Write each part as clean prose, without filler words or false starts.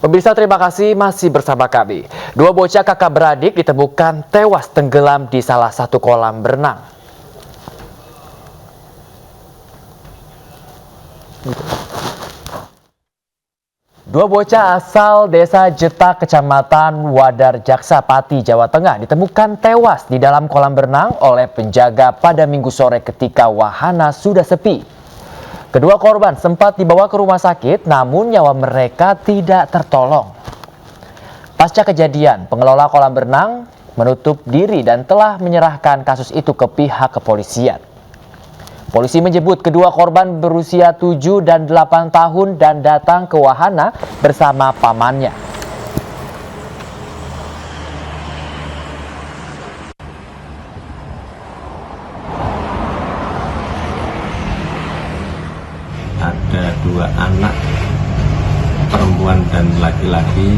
Pemirsa, terima kasih masih bersama kami. Dua bocah kakak beradik ditemukan tewas tenggelam di salah satu kolam berenang. Dua bocah asal desa Jetak, kecamatan Wadar, Jaksa Pati, Jawa Tengah ditemukan tewas di dalam kolam berenang oleh penjaga pada Minggu sore ketika wahana sudah sepi. Kedua korban sempat dibawa ke rumah sakit, namun nyawa mereka tidak tertolong. Pasca kejadian, pengelola kolam berenang menutup diri dan telah menyerahkan kasus itu ke pihak kepolisian. Polisi menyebut kedua korban berusia 7 dan 8 tahun dan datang ke wahana bersama pamannya. Ada dua anak perempuan dan laki-laki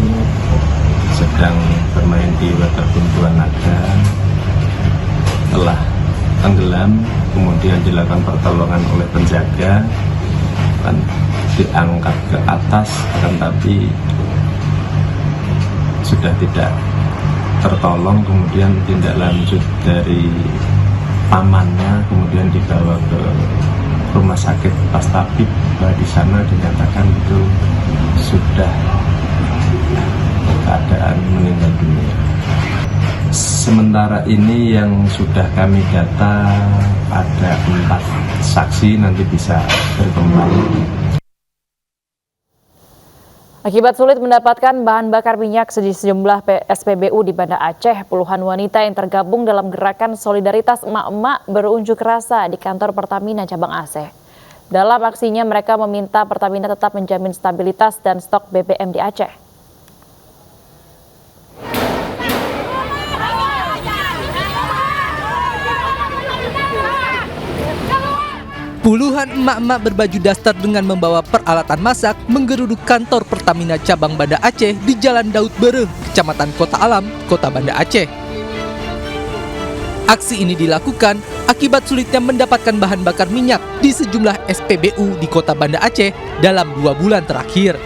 sedang bermain di waterboom naga, telah tenggelam, kemudian dilakukan pertolongan oleh penjaga dan diangkat ke atas, akan tapi sudah tidak tertolong. Kemudian tindak lanjut dari pamannya kemudian dibawa ke rumah sakit pas tabib, di sana dinyatakan itu sudah keadaan meninggal dunia. Sementara ini yang sudah kami data ada 4 saksi, nanti bisa berkembang. Akibat sulit mendapatkan bahan bakar minyak di sejumlah SPBU di Banda Aceh, puluhan wanita yang tergabung dalam gerakan solidaritas emak-emak berunjuk rasa di kantor Pertamina cabang Aceh. Dalam aksinya mereka meminta Pertamina tetap menjamin stabilitas dan stok BBM di Aceh. Puluhan emak-emak berbaju daster dengan membawa peralatan masak menggeruduk kantor Pertamina cabang Banda Aceh di Jalan Daud Bereh, Kecamatan Kota Alam, Kota Banda Aceh. Aksi ini dilakukan akibat sulitnya mendapatkan bahan bakar minyak di sejumlah SPBU di Kota Banda Aceh dalam 2 bulan terakhir.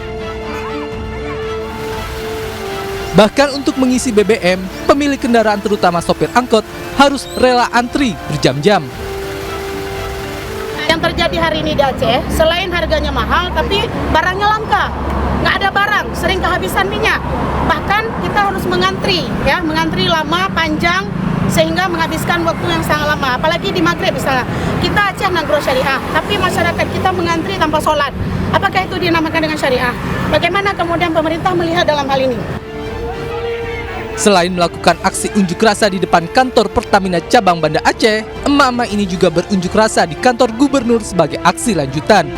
Bahkan untuk mengisi BBM, pemilik kendaraan terutama sopir angkot harus rela antri berjam-jam. Yang terjadi hari ini di Aceh, selain harganya mahal, tapi barangnya langka. Nggak ada barang, sering kehabisan minyak. Bahkan kita harus mengantri lama, panjang, sehingga menghabiskan waktu yang sangat lama. Apalagi di Maghrib misalnya, kita Aceh Nagro Syariah, tapi masyarakat kita mengantri tanpa sholat. Apakah itu dinamakan dengan syariah? Bagaimana kemudian pemerintah melihat dalam hal ini? Selain melakukan aksi unjuk rasa di depan kantor Pertamina cabang Banda Aceh, emak-emak ini juga berunjuk rasa di kantor gubernur sebagai aksi lanjutan.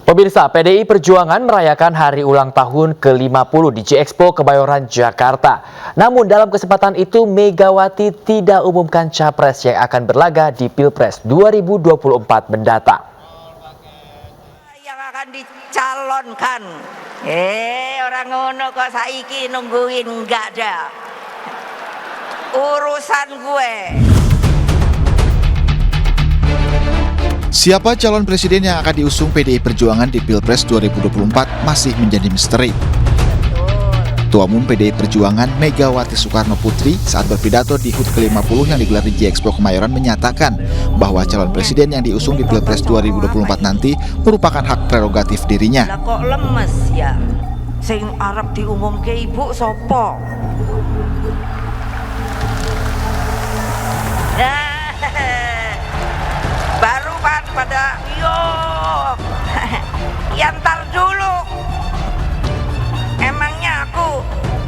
Pemirsa, PDI Perjuangan merayakan hari ulang tahun ke-50 di J-Expo Kebayoran, Jakarta. Namun dalam kesempatan itu Megawati tidak umumkan capres yang akan berlaga di Pilpres 2024 mendatang. Dicalonkan, orang ngono kok saiki nungguin, enggak ada urusan gue. Siapa calon presiden yang akan diusung PDI Perjuangan di Pilpres 2024 masih menjadi misteri. Ketua Umum PDI Perjuangan Megawati Soekarno Putri saat berpidato di HUT ke-50 yang digelar di J-Expo Kemayoran menyatakan bahwa calon presiden yang diusung di Pilpres 2024 nanti merupakan hak prerogatif dirinya. Lah kok lemes ya? Sing arep diumumke ibu sopo? Baru pada yo yantar dulu. Emangnya aku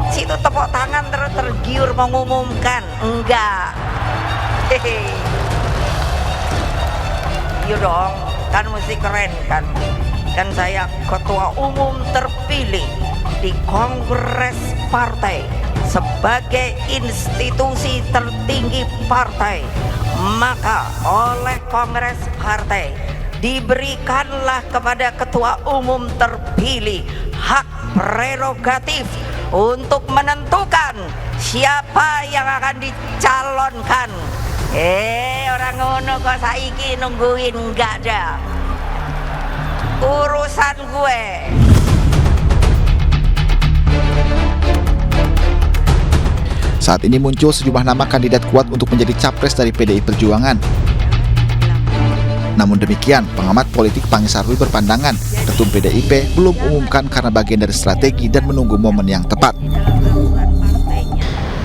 situ tepuk tangan terus tergiur mengumumkan? Enggak. Iya dong, kan mesti keren kan. Kan saya ketua umum terpilih di Kongres Partai sebagai institusi tertinggi partai. Maka oleh Kongres Partai diberikanlah kepada ketua umum terpilih hak prerogatif untuk menentukan siapa yang akan dicalonkan. Orang ngono kok saiki nungguin, enggak ada urusan gue. Saat ini muncul sejumlah nama kandidat kuat untuk menjadi capres dari PDI Perjuangan. Namun demikian, pengamat politik Pangisarwi berpandangan ketum PDIP belum umumkan karena bagian dari strategi dan menunggu momen yang tepat.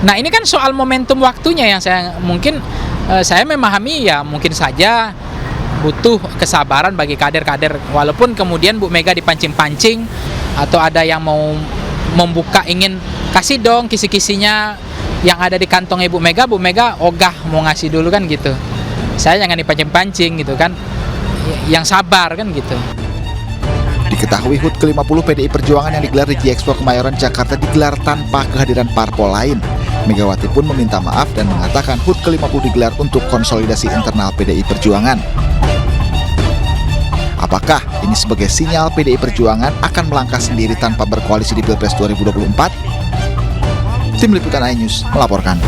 Nah ini kan soal momentum waktunya yang saya memahami ya mungkin saja butuh kesabaran bagi kader-kader walaupun kemudian Bu Mega dipancing-pancing atau ada yang mau membuka ingin kasih dong kisi-kisinya yang ada di kantong Bu Mega ogah mau ngasih dulu kan gitu. Saya jangan dipancing-pancing gitu kan, yang sabar kan gitu. Diketahui HUT ke-50 PDI Perjuangan yang digelar di GXPO Kemayoran, Jakarta digelar tanpa kehadiran parpol lain. Megawati pun meminta maaf dan mengatakan HUT ke-50 digelar untuk konsolidasi internal PDI Perjuangan. Apakah ini sebagai sinyal PDI Perjuangan akan melangkah sendiri tanpa berkoalisi di Pilpres 2024? Tim Liputan iNews melaporkan.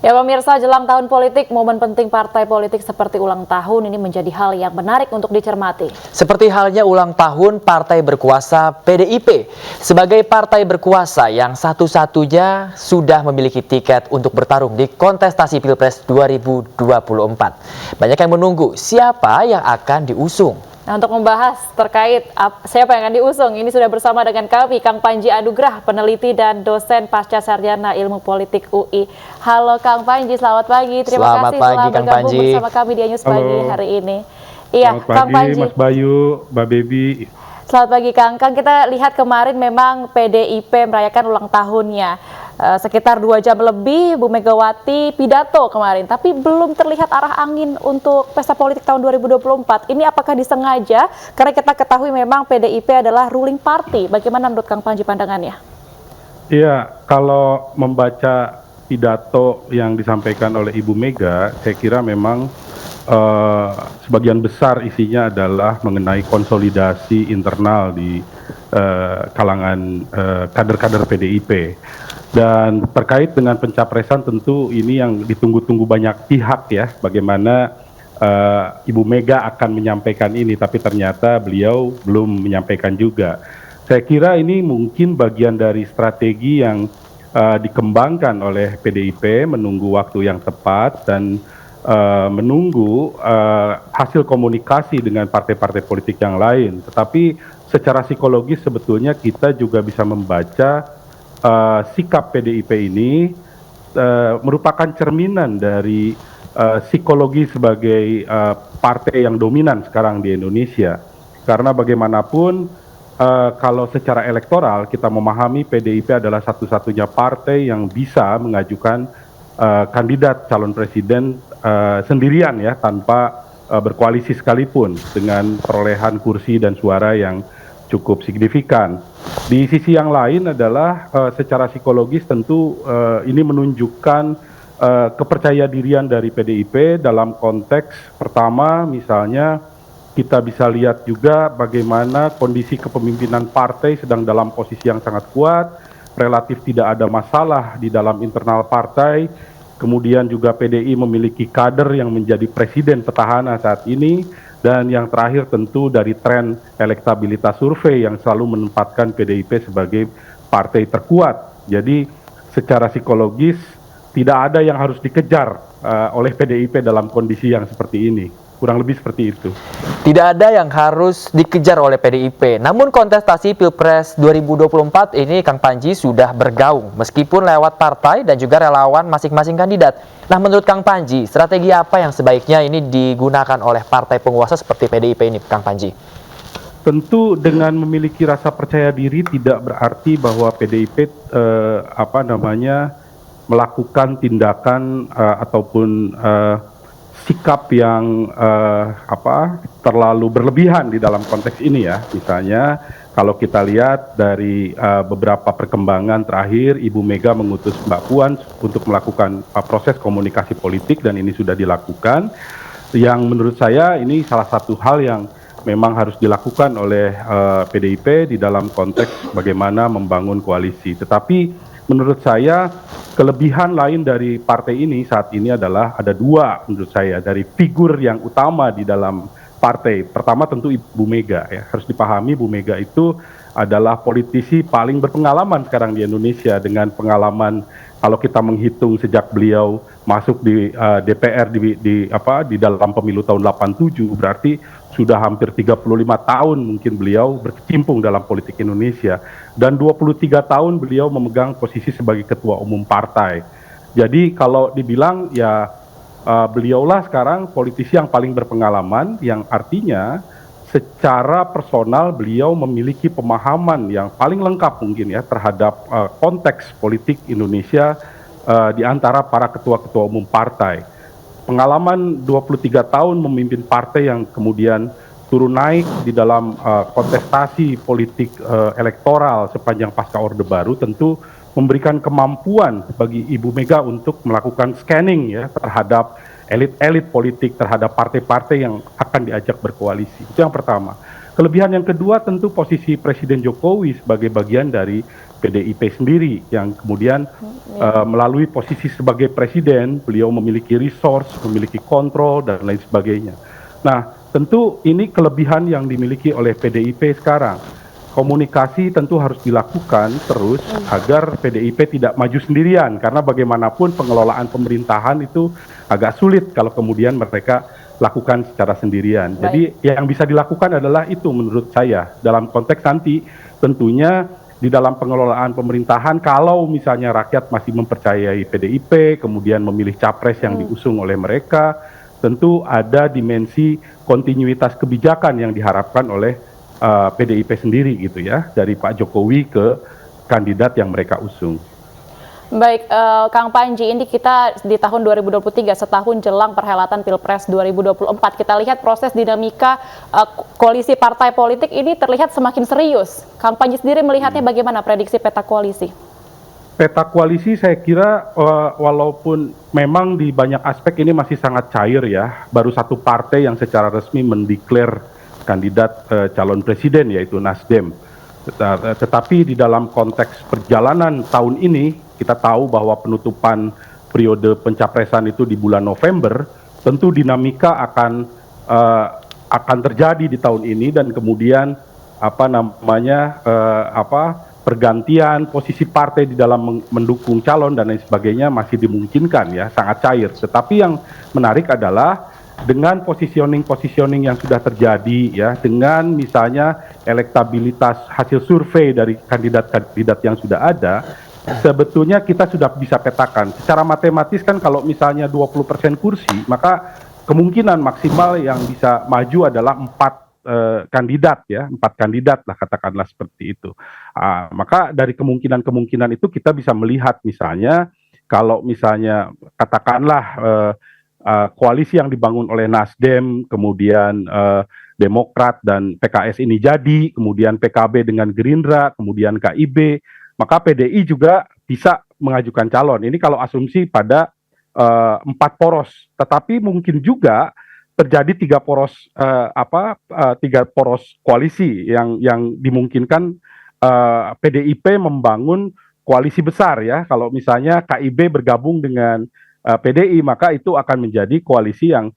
Ya pemirsa, jelang tahun politik, momen penting partai politik seperti ulang tahun ini menjadi hal yang menarik untuk dicermati. Seperti halnya ulang tahun partai berkuasa PDIP. Sebagai partai berkuasa yang satu-satunya sudah memiliki tiket untuk bertarung di kontestasi Pilpres 2024. Banyak yang menunggu siapa yang akan diusung. Nah, untuk membahas terkait siapa yang akan diusung, ini sudah bersama dengan kami Kang Panji Anugrah, peneliti dan dosen Pasca Sarjana Ilmu Politik UI. Halo Kang Panji, selamat pagi. Terima kasih telah bergabung bersama kami di iNews pagi hari ini. Iya, selamat Kang pagi, Panji. Mas Bayu, Mbak Baby. Selamat pagi Kang. Kang, kita lihat kemarin memang PDIP merayakan ulang tahunnya. Sekitar 2 jam lebih Bu Megawati pidato kemarin, tapi belum terlihat arah angin untuk pesta politik tahun 2024. Ini apakah disengaja? Karena kita ketahui memang PDIP adalah ruling party. Bagaimana menurut Kang Panji pandangannya? Iya, kalau membaca pidato yang disampaikan oleh Ibu Mega, saya kira memang sebagian besar isinya adalah mengenai konsolidasi internal di kalangan kader-kader PDIP. Dan terkait dengan pencapresan tentu ini yang ditunggu-tunggu banyak pihak ya, bagaimana Ibu Mega akan menyampaikan ini, tapi ternyata beliau belum menyampaikan juga. Saya kira ini mungkin bagian dari strategi yang dikembangkan oleh PDIP, menunggu waktu yang tepat dan menunggu hasil komunikasi dengan partai-partai politik yang lain. Tetapi secara psikologis sebetulnya kita juga bisa membaca sikap PDIP ini merupakan cerminan dari psikologi sebagai partai yang dominan sekarang di Indonesia. Karena bagaimanapun kalau secara elektoral kita memahami PDIP adalah satu-satunya partai yang bisa mengajukan kandidat calon presiden sendirian ya, tanpa berkoalisi sekalipun, dengan perolehan kursi dan suara yang cukup signifikan. Di sisi yang lain adalah secara psikologis tentu ini menunjukkan kepercaya dirian dari PDIP dalam konteks pertama, misalnya kita bisa lihat juga bagaimana kondisi kepemimpinan partai sedang dalam posisi yang sangat kuat, relatif tidak ada masalah di dalam internal partai. Kemudian juga PDI memiliki kader yang menjadi presiden petahana saat ini. Dan yang terakhir tentu dari tren elektabilitas survei yang selalu menempatkan PDIP sebagai partai terkuat. Jadi secara psikologis tidak ada yang harus dikejar oleh PDIP dalam kondisi yang seperti ini. Kurang lebih seperti itu. Tidak ada yang harus dikejar oleh PDIP. Namun kontestasi Pilpres 2024 ini Kang Panji sudah bergaung meskipun lewat partai dan juga relawan masing-masing kandidat. Nah, menurut Kang Panji, strategi apa yang sebaiknya ini digunakan oleh partai penguasa seperti PDIP ini, Kang Panji? Tentu dengan memiliki rasa percaya diri tidak berarti bahwa PDIP melakukan tindakan ataupun sikap yang terlalu berlebihan di dalam konteks ini ya. Misalnya kalau kita lihat dari beberapa perkembangan terakhir, Ibu Mega mengutus Mbak Puan untuk melakukan proses komunikasi politik dan ini sudah dilakukan. Yang menurut saya ini salah satu hal yang memang harus dilakukan oleh PDIP di dalam konteks bagaimana membangun koalisi. Tetapi menurut saya kelebihan lain dari partai ini saat ini adalah ada dua menurut saya dari figur yang utama di dalam partai. Pertama tentu Ibu Mega ya. Harus dipahami Bu Mega itu adalah politisi paling berpengalaman sekarang di Indonesia dengan pengalaman kalau kita menghitung sejak beliau masuk di DPR di dalam pemilu tahun 87 berarti sudah hampir 35 tahun mungkin beliau berkecimpung dalam politik Indonesia dan 23 tahun beliau memegang posisi sebagai ketua umum partai. Jadi kalau dibilang ya beliaulah sekarang politisi yang paling berpengalaman yang artinya secara personal beliau memiliki pemahaman yang paling lengkap mungkin ya terhadap konteks politik Indonesia di antara para ketua-ketua umum partai. Pengalaman 23 tahun memimpin partai yang kemudian turun naik di dalam kontestasi politik elektoral sepanjang pasca Orde Baru tentu memberikan kemampuan bagi Ibu Mega untuk melakukan scanning ya terhadap elit-elit politik, terhadap partai-partai yang akan diajak berkoalisi. Itu yang pertama. Kelebihan yang kedua tentu posisi Presiden Jokowi sebagai bagian dari PDIP sendiri yang kemudian melalui posisi sebagai presiden, beliau memiliki resource, memiliki kontrol dan lain sebagainya. Nah, tentu ini kelebihan yang dimiliki oleh PDIP sekarang. Komunikasi tentu harus dilakukan terus agar PDIP tidak maju sendirian karena bagaimanapun pengelolaan pemerintahan itu agak sulit kalau kemudian mereka lakukan secara sendirian. Baik. Jadi yang bisa dilakukan adalah itu menurut saya dalam konteks nanti tentunya di dalam pengelolaan pemerintahan kalau misalnya rakyat masih mempercayai PDIP kemudian memilih capres yang diusung oleh mereka tentu ada dimensi kontinuitas kebijakan yang diharapkan oleh PDIP sendiri gitu ya dari Pak Jokowi ke kandidat yang mereka usung. Baik, Kang Panji, ini kita di tahun 2023 setahun jelang perhelatan Pilpres 2024 kita lihat proses dinamika koalisi partai politik ini terlihat semakin serius. Kang Panji sendiri melihatnya bagaimana prediksi peta koalisi? Peta koalisi saya kira walaupun memang di banyak aspek ini masih sangat cair ya, baru satu partai yang secara resmi mendeklar kandidat calon presiden yaitu Nasdem. Tetapi di dalam konteks perjalanan tahun ini kita tahu bahwa penutupan periode pencapresan itu di bulan November, tentu dinamika akan terjadi di tahun ini dan kemudian pergantian posisi partai di dalam mendukung calon dan lain sebagainya masih dimungkinkan ya, sangat cair. Tetapi yang menarik adalah dengan positioning yang sudah terjadi ya, dengan misalnya elektabilitas hasil survei dari kandidat-kandidat yang sudah ada, sebetulnya kita sudah bisa petakan. Secara matematis kan kalau misalnya 20% kursi, maka kemungkinan maksimal yang bisa maju adalah 4 kandidat ya, 4 kandidat lah katakanlah seperti itu. Maka dari kemungkinan itu kita bisa melihat misalnya kalau misalnya katakanlah koalisi yang dibangun oleh Nasdem, kemudian Demokrat dan PKS ini jadi, kemudian PKB dengan Gerindra, kemudian KIB, maka PDI juga bisa mengajukan calon. Ini kalau asumsi pada 4 poros, tetapi mungkin juga terjadi 3 poros koalisi yang dimungkinkan PDIP membangun koalisi besar ya. Kalau misalnya KIB bergabung dengan PDI, maka itu akan menjadi koalisi yang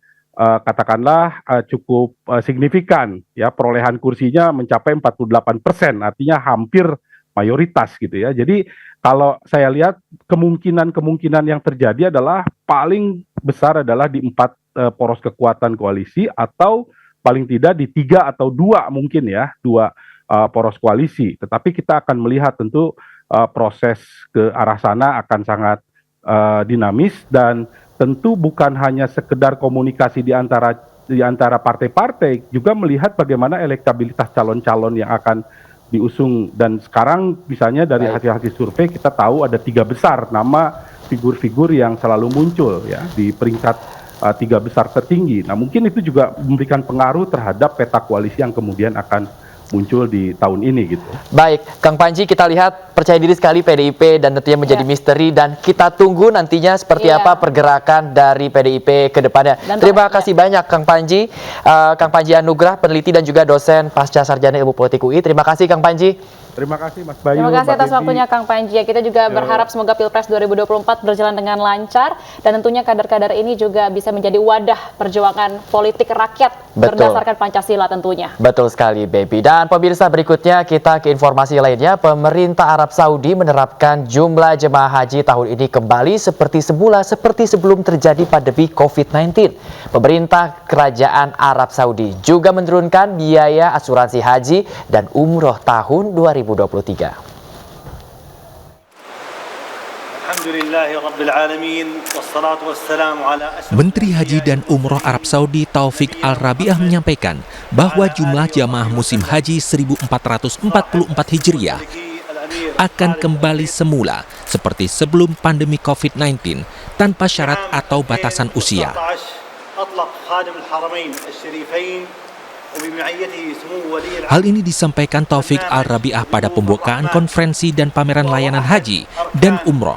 katakanlah cukup signifikan ya, perolehan kursinya mencapai 48%, artinya hampir mayoritas gitu ya. Jadi kalau saya lihat kemungkinan yang terjadi adalah paling besar adalah di 4 poros kekuatan koalisi atau paling tidak di 3 atau 2 mungkin ya, 2 poros koalisi. Tetapi kita akan melihat tentu proses ke arah sana akan sangat dinamis dan tentu bukan hanya sekedar komunikasi di antara partai-partai, juga melihat bagaimana elektabilitas calon-calon yang akan diusung. Dan sekarang misalnya dari hasil-hasil survei kita tahu ada 3 besar nama figur-figur yang selalu muncul ya di peringkat 3 besar tertinggi. Nah mungkin itu juga memberikan pengaruh terhadap peta koalisi yang kemudian akan muncul di tahun ini gitu. Baik, Kang Panji, kita lihat percaya diri sekali PDIP dan tentunya menjadi misteri dan kita tunggu nantinya seperti apa pergerakan dari PDIP ke depannya. Terima kasih banyak Kang Panji, Kang Panji Anugrah, peneliti dan juga dosen Pasca Sarjana Ilmu Politik UI. Terima kasih Kang Panji. Terima kasih Mas Bayu. Terima kasih Mbak atas Dendi. waktunya Kang Panji. Kita juga berharap semoga Pilpres 2024 berjalan dengan lancar dan tentunya kader-kader ini juga bisa menjadi wadah perjuangan politik rakyat berdasarkan Pancasila tentunya. Betul sekali, Baby. Dan pemirsa, berikutnya kita ke informasi lainnya. Pemerintah Arab Saudi menerapkan jumlah jemaah haji tahun ini kembali seperti semula seperti sebelum terjadi pandemi COVID-19. Pemerintah Kerajaan Arab Saudi juga menurunkan biaya asuransi haji dan umroh tahun 2023. Menteri Haji dan Umroh Arab Saudi Taufik Al-Rabiah menyampaikan bahwa jumlah jamaah musim haji 1444 Hijriah akan kembali semula seperti sebelum pandemi COVID-19 tanpa syarat atau batasan usia. Hal ini disampaikan Taufik Al-Rabiah pada pembukaan konferensi dan pameran layanan haji dan umroh.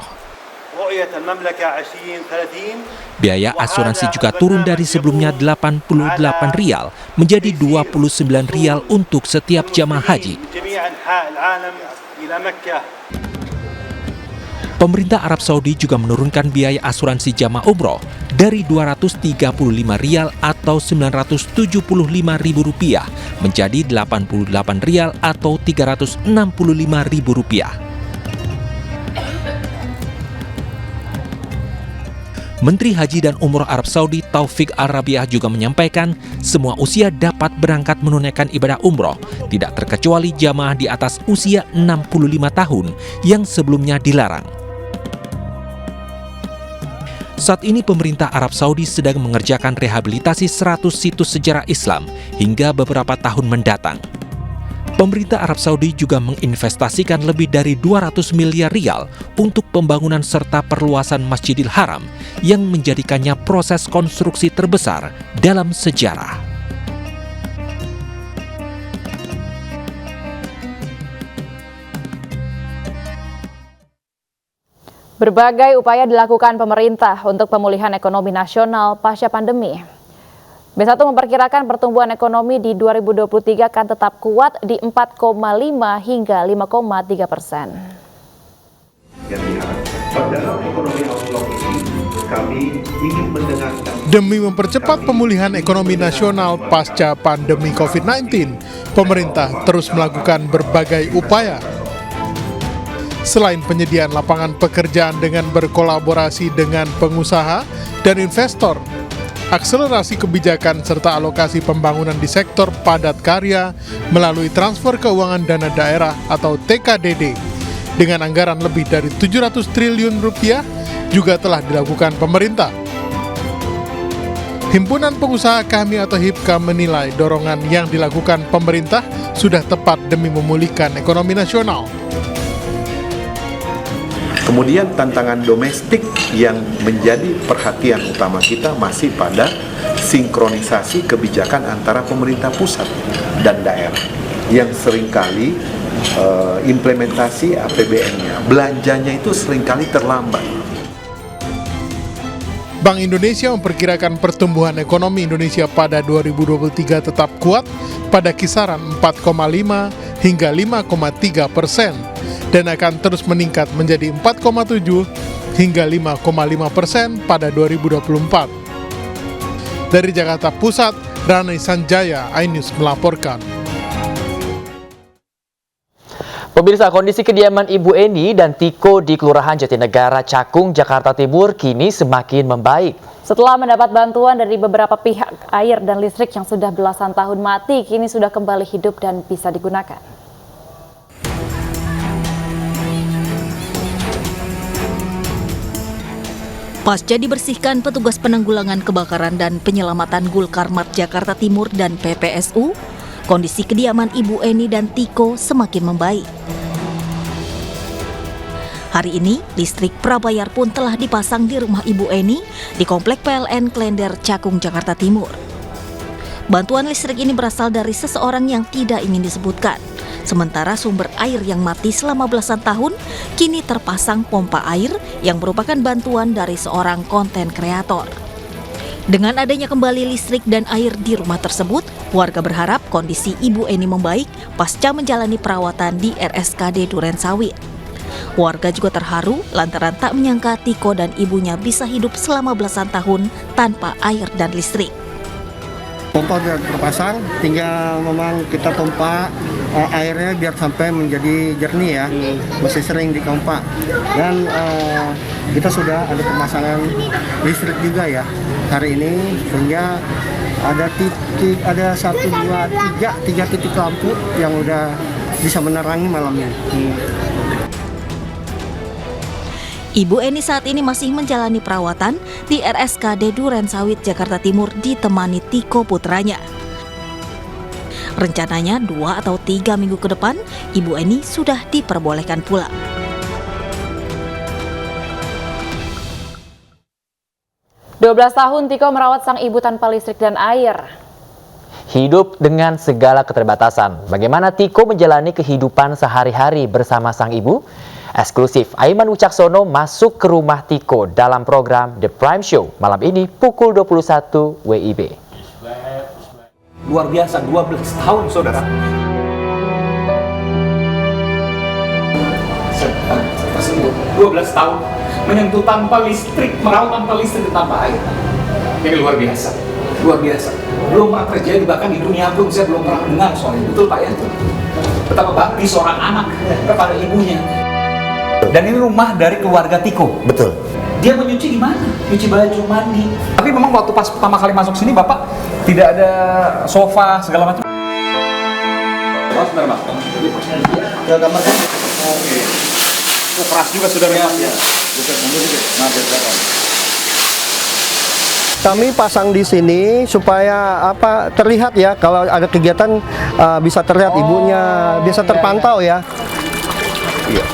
Biaya asuransi juga turun dari sebelumnya 88 rial menjadi 29 rial untuk setiap jamaah haji. Pemerintah Arab Saudi juga menurunkan biaya asuransi jamaah umroh dari 235 rial atau 975 ribu rupiah menjadi 88 rial atau 365 ribu rupiah. Menteri Haji dan Umroh Arab Saudi Taufik Al-Rabiah juga menyampaikan semua usia dapat berangkat menunaikan ibadah umroh, tidak terkecuali jamaah di atas usia 65 tahun yang sebelumnya dilarang. Saat ini pemerintah Arab Saudi sedang mengerjakan rehabilitasi 100 situs sejarah Islam hingga beberapa tahun mendatang. Pemerintah Arab Saudi juga menginvestasikan lebih dari 200 miliar rial untuk pembangunan serta perluasan Masjidil Haram yang menjadikannya proses konstruksi terbesar dalam sejarah. Berbagai upaya dilakukan pemerintah untuk pemulihan ekonomi nasional pasca pandemi. B1 memperkirakan pertumbuhan ekonomi di 2023 akan tetap kuat di 4,5 hingga 5,3%. Demi mempercepat pemulihan ekonomi nasional pasca pandemi COVID-19, pemerintah terus melakukan berbagai upaya. Selain penyediaan lapangan pekerjaan dengan berkolaborasi dengan pengusaha dan investor, akselerasi kebijakan serta alokasi pembangunan di sektor padat karya melalui transfer keuangan dana daerah atau TKDD dengan anggaran lebih dari 700 triliun rupiah juga telah dilakukan pemerintah. Himpunan Pengusaha Kami atau HIPKA menilai dorongan yang dilakukan pemerintah sudah tepat demi memulihkan ekonomi nasional. Kemudian tantangan domestik yang menjadi perhatian utama kita masih pada sinkronisasi kebijakan antara pemerintah pusat dan daerah yang seringkali implementasi APBN-nya, belanjanya itu seringkali terlambat. Bank Indonesia memperkirakan pertumbuhan ekonomi Indonesia pada 2023 tetap kuat pada kisaran 4,5 hingga 5,3%. Dan akan terus meningkat menjadi 4,7 hingga 5,5% pada 2024. Dari Jakarta Pusat, Rani Sanjaya, iNews melaporkan. Pemirsa, kondisi kediaman Ibu Eni dan Tiko di Kelurahan Jatinegara, Cakung, Jakarta Timur kini semakin membaik. Setelah mendapat bantuan dari beberapa pihak, air dan listrik yang sudah belasan tahun mati kini sudah kembali hidup dan bisa digunakan. Pasca dibersihkan petugas penanggulangan kebakaran dan penyelamatan Gulkarmat Jakarta Timur dan PPSU, kondisi kediaman Ibu Eni dan Tiko semakin membaik. Hari ini, listrik prabayar pun telah dipasang di rumah Ibu Eni di Komplek PLN Klender, Cakung, Jakarta Timur. Bantuan listrik ini berasal dari seseorang yang tidak ingin disebutkan. Sementara sumber air yang mati selama belasan tahun kini terpasang pompa air yang merupakan bantuan dari seorang konten kreator. Dengan adanya kembali listrik dan air di rumah tersebut, warga berharap kondisi Ibu Eni membaik pasca menjalani perawatan di RSKD Durensawit. Warga juga terharu lantaran tak menyangka Tiko dan ibunya bisa hidup selama belasan tahun tanpa air dan listrik. Pompa sudah terpasang, tinggal memang kita pompa airnya biar sampai menjadi jernih ya, masih sering dipompa. Dan kita sudah ada pemasangan listrik juga ya hari ini, sehingga ada tiga titik lampu yang udah bisa menerangi malam ini. Ibu Eni saat ini masih menjalani perawatan di RSKD Durensawit, Jakarta Timur ditemani Tiko putranya. Rencananya 2 atau 3 minggu ke depan, Ibu Eni sudah diperbolehkan pulang. "12 tahun Tiko merawat sang ibu tanpa listrik dan air." Hidup dengan segala keterbatasan. Bagaimana Tiko menjalani kehidupan sehari-hari bersama sang ibu? Eksklusif, Aiman Wicaksono masuk ke rumah Tiko dalam program The Prime Show malam ini pukul 21 WIB. Luar biasa, 12 tahun saudara. Tersebut 12 tahun menyentuh tanpa listrik, merawat tanpa listrik dan tanpa air. Ini luar biasa, luar biasa. Belum pernah terjadi, bahkan di dunia pun saya belum pernah dengar soal itu. Betul Pak ya? Betapa bakti seorang anak kepada ibunya. Dan ini rumah dari keluarga Tiko. Betul. Dia menyuci di mana? Nyuci baju, mandi. Tapi memang waktu pas pertama kali masuk sini Bapak tidak ada sofa segala macam. Oh, sebentar Mas. Ya, gambarnya. Oke. Oh, keras juga sudah memang ya. Kami pasang di sini supaya terlihat ya, kalau ada kegiatan bisa terlihat ibunya, bisa terpantau ya. Iya.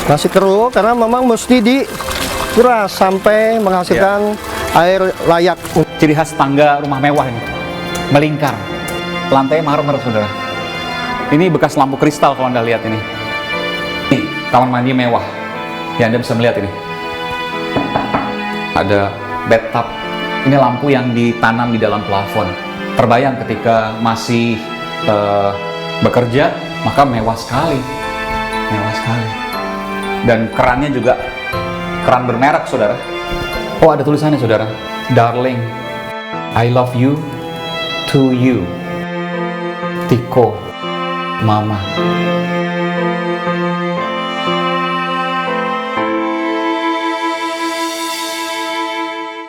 Masih keruh karena memang mesti dikuras sampai menghasilkan air layak. Ciri khas tangga rumah mewah ini, melingkar, lantai marmer saudara. Ini bekas lampu kristal kalau Anda lihat ini. Ini kamar mandi mewah, ya Anda bisa melihat ini. Ada bathtub, ini lampu yang ditanam di dalam plafon. Terbayang ketika masih bekerja, maka mewah sekali, mewah sekali. Dan kerannya juga keran bermerek saudara. Oh, ada tulisannya saudara, Darling, I love you to you, Tiko, Mama.